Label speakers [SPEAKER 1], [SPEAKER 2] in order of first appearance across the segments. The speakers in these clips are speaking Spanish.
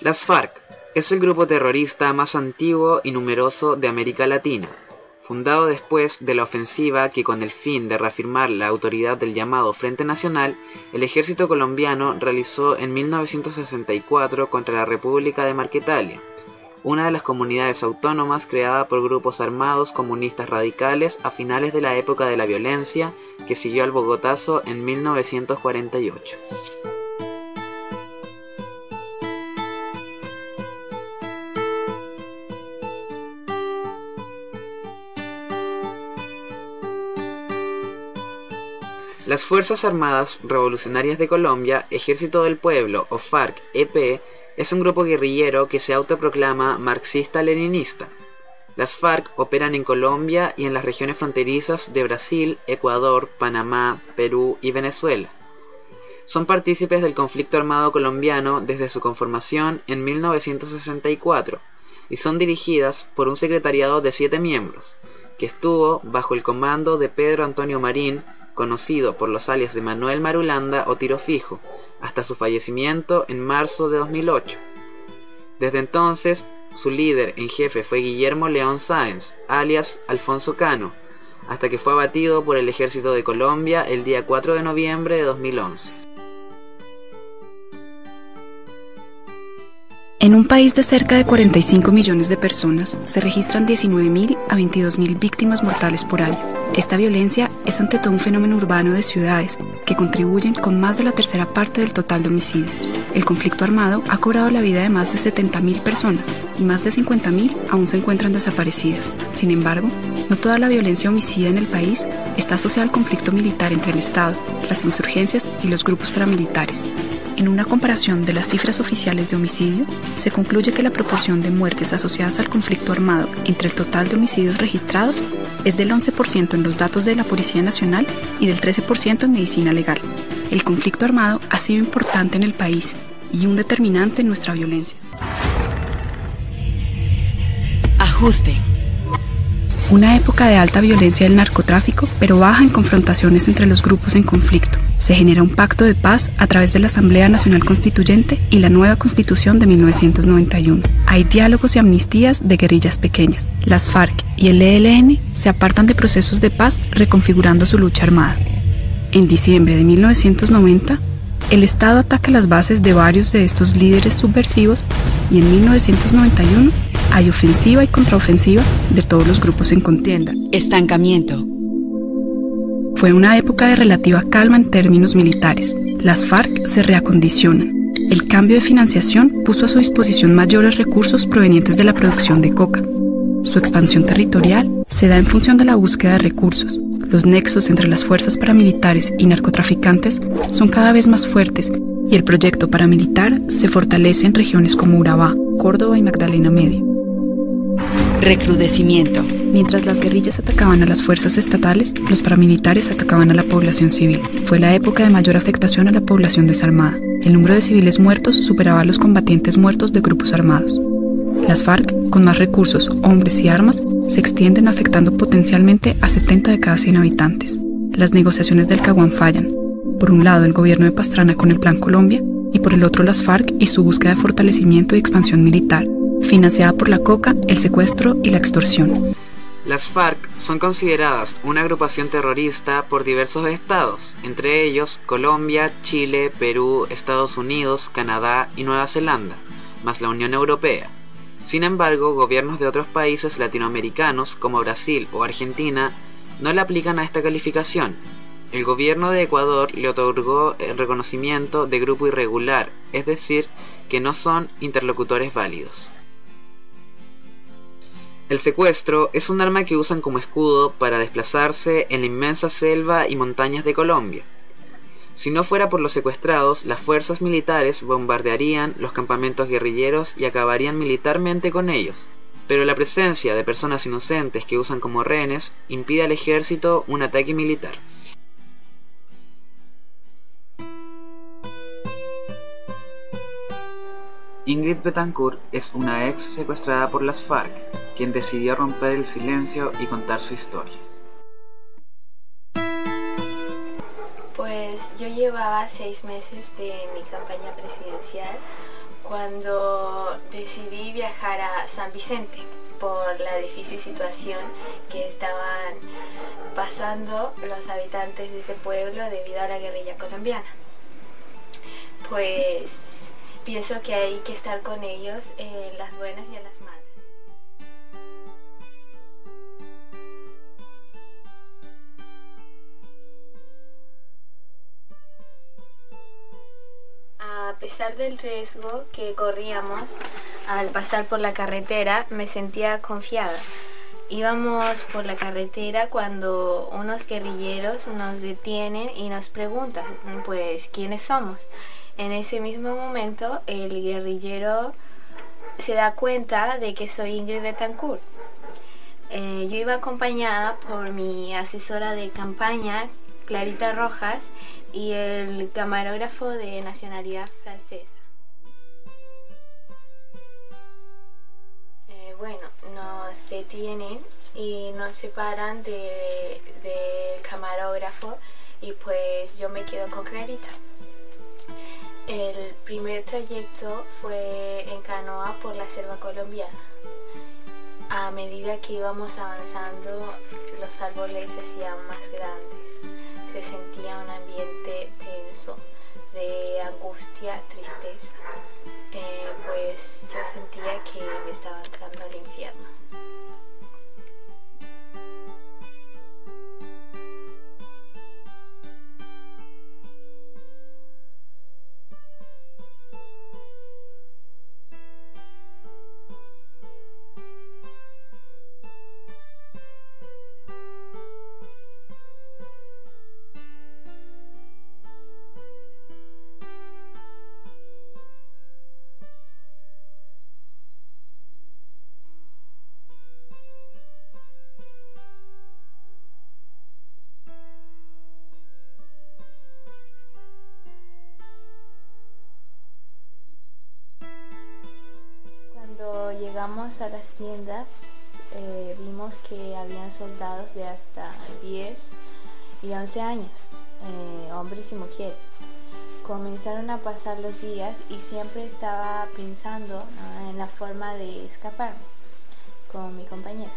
[SPEAKER 1] Las FARC es el grupo terrorista más antiguo y numeroso de América Latina, fundado después de la ofensiva que, con el fin de reafirmar la autoridad del llamado Frente Nacional, el ejército colombiano realizó en 1964 contra la República de Marquetalia, una de las comunidades autónomas creada por grupos armados comunistas radicales a finales de la época de la violencia que siguió al Bogotazo en 1948. Las Fuerzas Armadas Revolucionarias de Colombia, Ejército del Pueblo o FARC-EP, es un grupo guerrillero que se autoproclama marxista-leninista. Las FARC operan en Colombia y en las regiones fronterizas de Brasil, Ecuador, Panamá, Perú y Venezuela. Son partícipes del conflicto armado colombiano desde su conformación en 1964 y son dirigidas por un secretariado de 7 miembros, que estuvo bajo el comando de Pedro Antonio Marín, conocido por los alias de Manuel Marulanda o Tiro Fijo, hasta su fallecimiento en marzo de 2008. Desde entonces, su líder en jefe fue Guillermo León Sáenz, alias Alfonso Cano, hasta que fue abatido por el Ejército de Colombia el día 4 de noviembre de 2011.
[SPEAKER 2] En un país de cerca de 45 millones de personas, se registran 19.000 a 22.000 víctimas mortales por año. Esta violencia es ante todo un fenómeno urbano de ciudades que contribuyen con más de la tercera parte del total de homicidios. El conflicto armado ha cobrado la vida de más de 70.000 personas y más de 50.000 aún se encuentran desaparecidas. Sin embargo, no toda la violencia homicida en el país está asociada al conflicto militar entre el Estado, las insurgencias y los grupos paramilitares. En una comparación de las cifras oficiales de homicidio, se concluye que la proporción de muertes asociadas al conflicto armado entre el total de homicidios registrados es del 11% en los datos de la Policía Nacional y del 13% en medicina legal. El conflicto armado ha sido importante en el país y un determinante en nuestra violencia.
[SPEAKER 3] Ajuste.
[SPEAKER 2] Una época de alta violencia del narcotráfico, pero baja en confrontaciones entre los grupos en conflicto. Se genera un pacto de paz a través de la Asamblea Nacional Constituyente y la nueva Constitución de 1991. Hay diálogos y amnistías de guerrillas pequeñas. Las FARC y el ELN se apartan de procesos de paz reconfigurando su lucha armada. En diciembre de 1990, el Estado ataca las bases de varios de estos líderes subversivos y en 1991 hay ofensiva y contraofensiva de todos los grupos en contienda.
[SPEAKER 3] Estancamiento.
[SPEAKER 2] Fue una época de relativa calma en términos militares. Las FARC se reacondicionan. El cambio de financiación puso a su disposición mayores recursos provenientes de la producción de coca. Su expansión territorial se da en función de la búsqueda de recursos. Los nexos entre las fuerzas paramilitares y narcotraficantes son cada vez más fuertes y el proyecto paramilitar se fortalece en regiones como Urabá, Córdoba y Magdalena Medio.
[SPEAKER 3] Recrudecimiento.
[SPEAKER 2] Mientras las guerrillas atacaban a las fuerzas estatales, los paramilitares atacaban a la población civil. Fue la época de mayor afectación a la población desarmada. El número de civiles muertos superaba a los combatientes muertos de grupos armados. Las FARC, con más recursos, hombres y armas, se extienden afectando potencialmente a 70 de cada 100 habitantes. Las negociaciones del Caguán fallan. Por un lado, el gobierno de Pastrana con el Plan Colombia, y por el otro las FARC y su búsqueda de fortalecimiento y expansión militar, financiada por la coca, el secuestro y la extorsión.
[SPEAKER 1] Las FARC son consideradas una agrupación terrorista por diversos estados, entre ellos Colombia, Chile, Perú, Estados Unidos, Canadá y Nueva Zelanda, más la Unión Europea. Sin embargo, gobiernos de otros países latinoamericanos, como Brasil o Argentina, no le aplican a esta calificación. El gobierno de Ecuador le otorgó el reconocimiento de grupo irregular, es decir, que no son interlocutores válidos. El secuestro es un arma que usan como escudo para desplazarse en la inmensa selva y montañas de Colombia. Si no fuera por los secuestrados, las fuerzas militares bombardearían los campamentos guerrilleros y acabarían militarmente con ellos. Pero la presencia de personas inocentes que usan como rehenes impide al ejército un ataque militar. Ingrid Betancourt es una ex secuestrada por las FARC, quien decidió romper el silencio y contar su historia.
[SPEAKER 4] Pues yo llevaba 6 meses de mi campaña presidencial cuando decidí viajar a San Vicente por la difícil situación que estaban pasando los habitantes de ese pueblo debido a la guerrilla colombiana. Pues pienso que hay que estar con ellos en las buenas y en las malas. A pesar del riesgo que corríamos al pasar por la carretera, me sentía confiada. Íbamos por la carretera cuando unos guerrilleros nos detienen y nos preguntan, pues, ¿quiénes somos? En ese mismo momento, el guerrillero se da cuenta de que soy Ingrid Betancourt. Yo iba acompañada por mi asesora de campaña, Clarita Rojas, y el camarógrafo de nacionalidad francesa. Bueno, nos detienen y nos separan del camarógrafo y pues yo me quedo con Clarita. El primer trayecto fue en canoa por la selva colombiana. A medida que íbamos avanzando, los árboles se hacían más grandes. Se sentía un ambiente tenso, de angustia, tristeza. Pues yo sentía que me estaba entrando al infierno. Llegamos a las tiendas, vimos que habían soldados de hasta 10 y 11 años, hombres y mujeres. Comenzaron a pasar los días y siempre estaba pensando, ¿no?, en la forma de escaparme con mi compañera,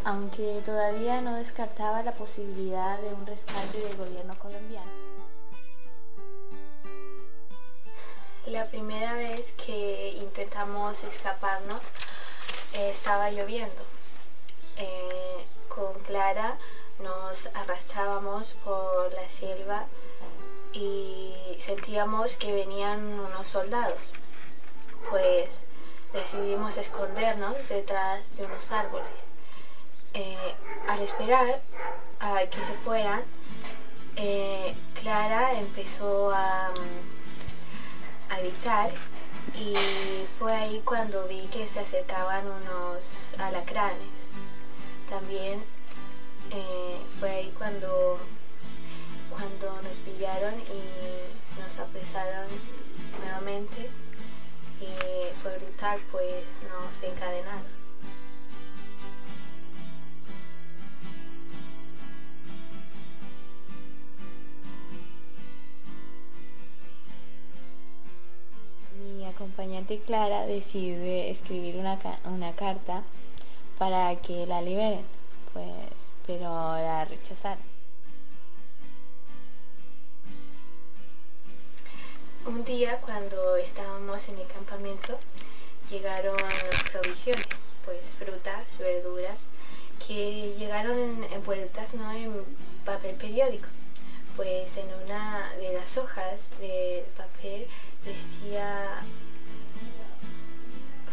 [SPEAKER 4] aunque todavía no descartaba la posibilidad de un rescate del gobierno colombiano. La primera vez que intentamos escaparnos estaba lloviendo. Con Clara nos arrastrábamos por la selva y sentíamos que venían unos soldados. Pues decidimos escondernos detrás de unos árboles. Al esperar a que se fueran, Clara empezó a gritar y fue ahí cuando vi que se acercaban unos alacranes. También fue ahí cuando nos pillaron y nos apresaron nuevamente y fue brutal, pues nos encadenaron. Mi acompañante Clara decide escribir una carta para que la liberen, pues, pero la rechazaron. Un día, cuando estábamos en el campamento, llegaron provisiones, pues frutas, verduras, que llegaron envueltas, ¿no?, en papel periódico. Pues en una de las hojas del papel decía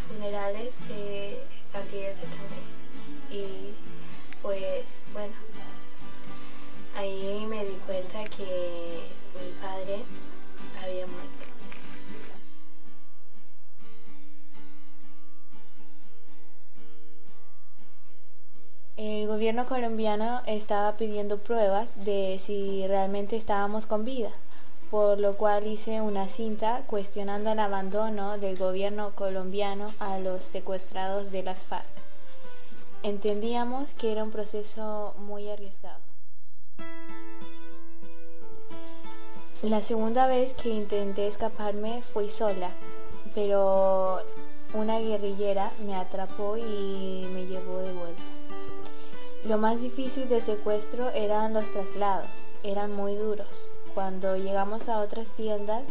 [SPEAKER 4] funerales de Gabriel Betancourt. Y pues bueno, ahí me di cuenta que mi padre había muerto. El gobierno colombiano estaba pidiendo pruebas de si realmente estábamos con vida, por lo cual hice una cinta cuestionando el abandono del gobierno colombiano a los secuestrados de las FARC. Entendíamos que era un proceso muy arriesgado. La segunda vez que intenté escaparme fui sola, pero una guerrillera me atrapó y me llevó de vuelta. Lo más difícil del secuestro eran los traslados, eran muy duros. Cuando llegamos a otras tiendas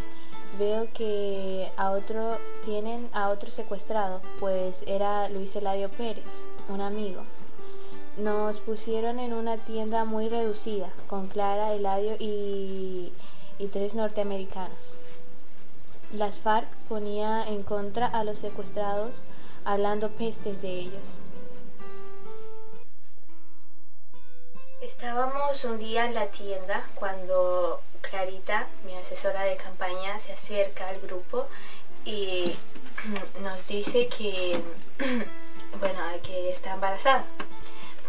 [SPEAKER 4] veo que tienen a otro secuestrado, pues era Luis Eladio Pérez, un amigo. Nos pusieron en una tienda muy reducida, con Clara, Eladio y 3 norteamericanos. Las FARC ponía en contra a los secuestrados, hablando pestes de ellos. Estábamos un día en la tienda cuando Clarita, mi asesora de campaña, se acerca al grupo y nos dice que está embarazada.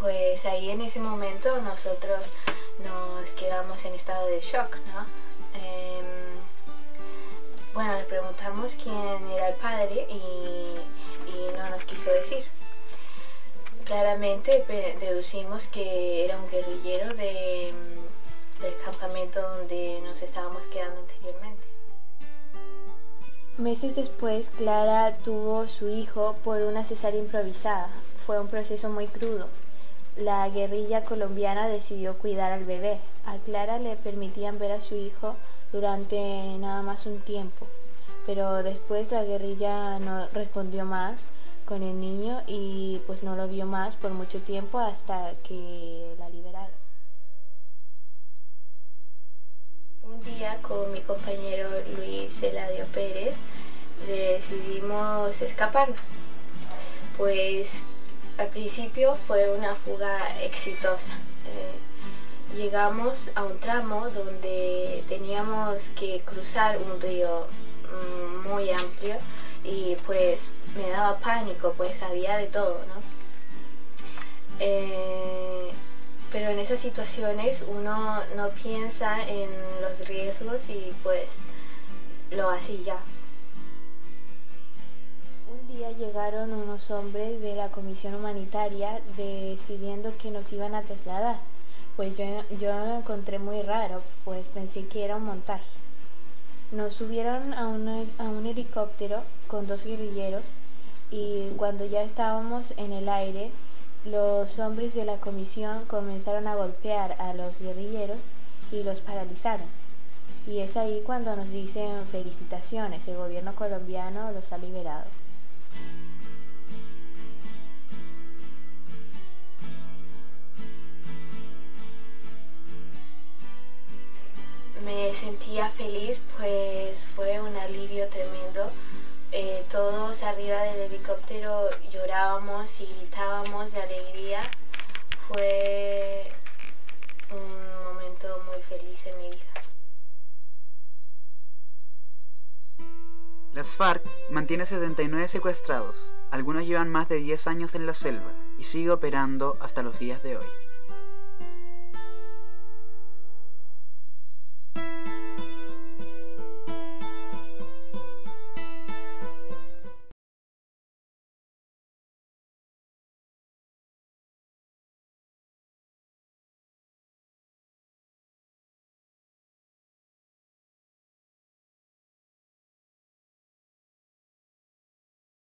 [SPEAKER 4] Pues ahí en ese momento nosotros nos quedamos en estado de shock, ¿no? Le preguntamos quién era el padre y no nos quiso decir. Claramente deducimos que era un guerrillero del campamento donde nos estábamos quedando anteriormente. Meses después, Clara tuvo su hijo por una cesárea improvisada. Fue un proceso muy crudo. La guerrilla colombiana decidió cuidar al bebé. A Clara le permitían ver a su hijo durante nada más un tiempo, pero después la guerrilla no respondió más con el niño y pues no lo vio más por mucho tiempo hasta que la liberaron. Un día con mi compañero Luis Eladio Pérez decidimos escaparnos. Pues al principio fue una fuga exitosa. Llegamos a un tramo donde teníamos que cruzar un río muy amplio y pues me daba pánico, pues había de todo, ¿no? Pero en esas situaciones uno no piensa en los riesgos y pues lo hace y ya. Un día llegaron unos hombres de la Comisión Humanitaria decidiendo que nos iban a trasladar. Pues yo lo encontré muy raro, pues pensé que era un montaje. Nos subieron a un helicóptero con 2 guerrilleros y cuando ya estábamos en el aire, los hombres de la comisión comenzaron a golpear a los guerrilleros y los paralizaron. Y es ahí cuando nos dicen felicitaciones, el gobierno colombiano los ha liberado. Me sentía feliz, pues fue un alivio tremendo. Todos arriba del helicóptero llorábamos y gritábamos de alegría. Fue un momento muy feliz en mi vida.
[SPEAKER 1] Las FARC mantiene 79 secuestrados. Algunos llevan más de 10 años en la selva y sigue operando hasta los días de hoy.